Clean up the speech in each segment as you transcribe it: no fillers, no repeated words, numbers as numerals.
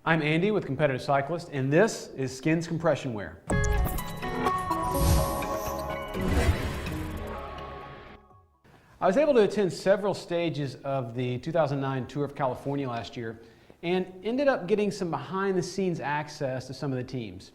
I'm Andy with Competitive Cyclist, and this is Skins compression wear. I was able to attend several stages of the 2009 Tour of California last year and ended up getting some behind-the-scenes access to some of the teams.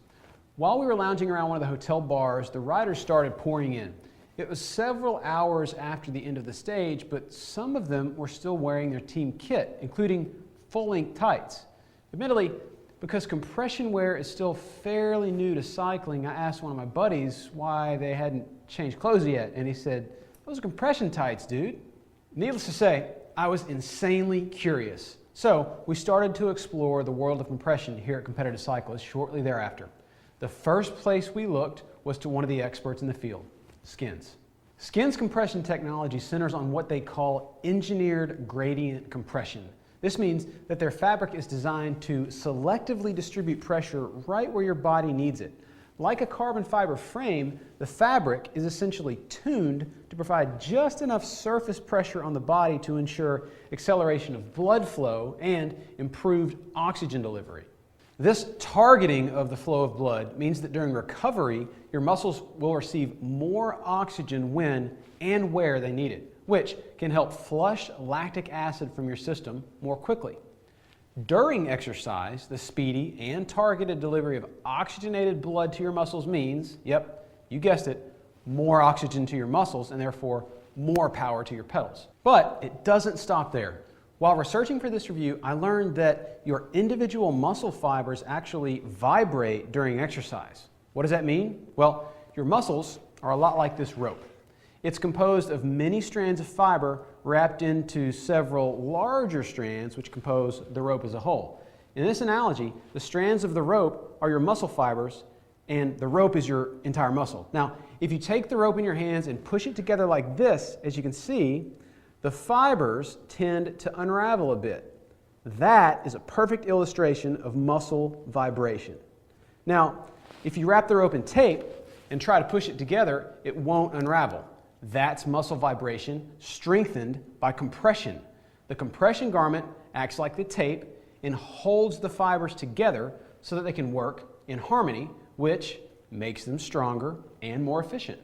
While we were lounging around one of the hotel bars, the riders started pouring in. It was several hours after the end of the stage, but some of them were still wearing their team kit, including full-length tights. Admittedly, because compression wear is still fairly new to cycling, I asked one of my buddies why they hadn't changed clothes yet, and he said, "Those are compression tights, dude." Needless to say, I was insanely curious. So we started to explore the world of compression here at Competitive Cyclist shortly thereafter. The first place we looked was to one of the experts in the field, Skins. Skins compression technology centers on what they call engineered gradient compression. This means that their fabric is designed to selectively distribute pressure right where your body needs it. Like a carbon fiber frame, the fabric is essentially tuned to provide just enough surface pressure on the body to ensure acceleration of blood flow and improved oxygen delivery. This targeting of the flow of blood means that during recovery, your muscles will receive more oxygen when and where they need it, which can help flush lactic acid from your system more quickly. During exercise, the speedy and targeted delivery of oxygenated blood to your muscles means, yep, you guessed it, more oxygen to your muscles and therefore more power to your pedals. But it doesn't stop there. While researching for this review, I learned that your individual muscle fibers actually vibrate during exercise. What does that mean? Well, your muscles are a lot like this rope. It's composed of many strands of fiber wrapped into several larger strands which compose the rope as a whole. In this analogy, the strands of the rope are your muscle fibers and the rope is your entire muscle. Now, if you take the rope in your hands and push it together like this, as you can see, the fibers tend to unravel a bit. That is a perfect illustration of muscle vibration. Now, if you wrap the rope in tape and try to push it together, it won't unravel. That's muscle vibration strengthened by compression. The compression garment acts like the tape and holds the fibers together so that they can work in harmony, which makes them stronger and more efficient.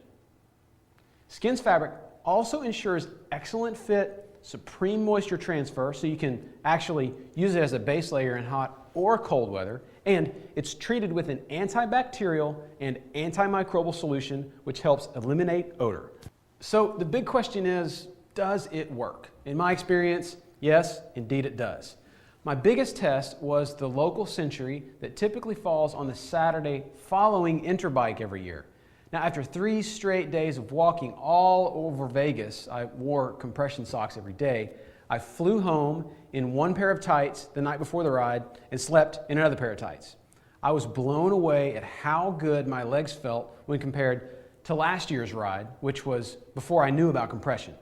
Skins fabric also ensures excellent fit, supreme moisture transfer, so you can actually use it as a base layer in hot or cold weather, and it's treated with an antibacterial and antimicrobial solution which helps eliminate odor. So the big question is, does it work? In my experience, yes, indeed it does. My biggest test was the local Century that typically falls on the Saturday following Interbike every year. Now, after 3 straight days of walking all over Vegas, I wore compression socks every day. I flew home in one pair of tights the night before the ride and slept in another pair of tights. I was blown away at how good my legs felt when compared to last year's ride, which was before I knew about compression.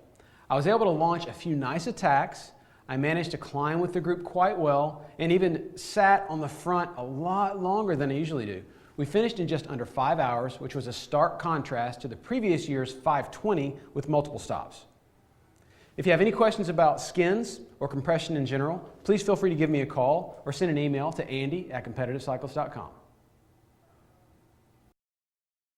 I was able to launch a few nice attacks. I managed to climb with the group quite well and even sat on the front a lot longer than I usually do. We finished in just under 5 hours, which was a stark contrast to the previous year's 5:20 with multiple stops. If you have any questions about skins or compression in general, please feel free to give me a call or send an email to andy@competitivecyclist.com.